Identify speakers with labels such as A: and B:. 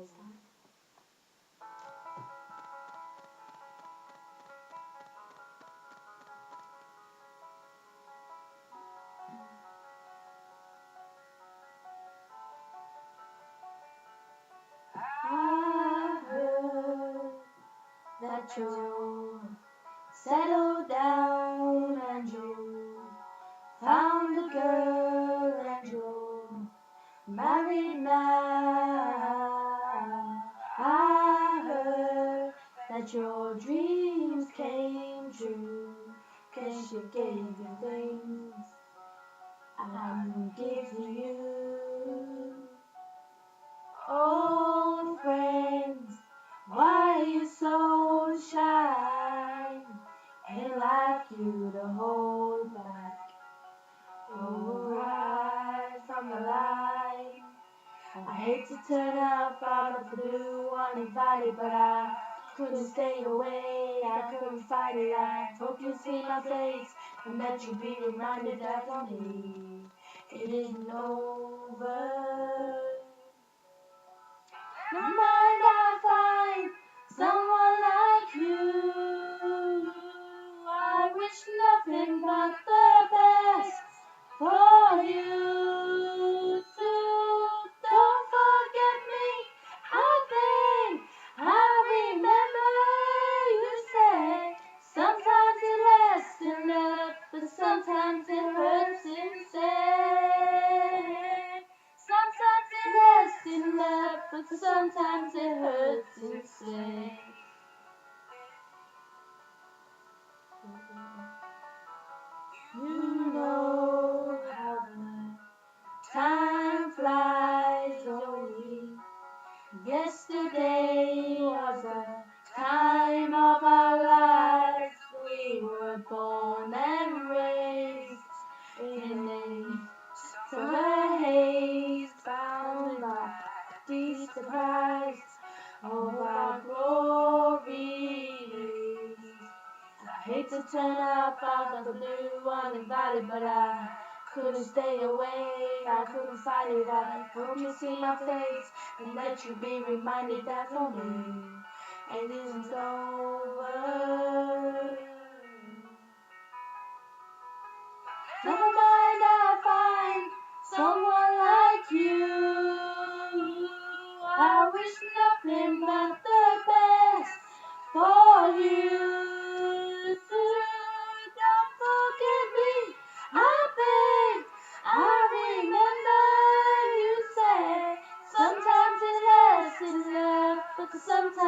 A: this time. I heard that you settled down and you found a girl and you're married now. I heard that your dreams came true, 'cause she gave you things I wouldn't give to you. Old friends, why are you so shy? Ain't like you to hold back. Oh, right from the light. I hate to turn up out of the blue uninvited, but I couldn't stay away. I couldn't fight it. I hope you see my face and that you'll be reminded that for me it isn't over. Never mind, I'll find someone like you. I wish nothing but the best for you too. Don't forget me, I think I remember you say sometimes it lasts enough, but sometimes it hurts instead. Sometimes it lasts enough, but sometimes it hurts instead. You know how the time flies only. Yesterday was the time of our lives. We were born and raised in a summer haze, bound by the surprise of our glory days. I hate to turn up out of the blue uninvited, but I couldn't stay away. I couldn't fight it. I hope you see my face and that you be reminded that for me it isn't over. Never mind, I'll find someone like you. I wish nothing but the best for you too. Don't forget me, I beg. I remember you say sometimes it lasts enough, but sometimes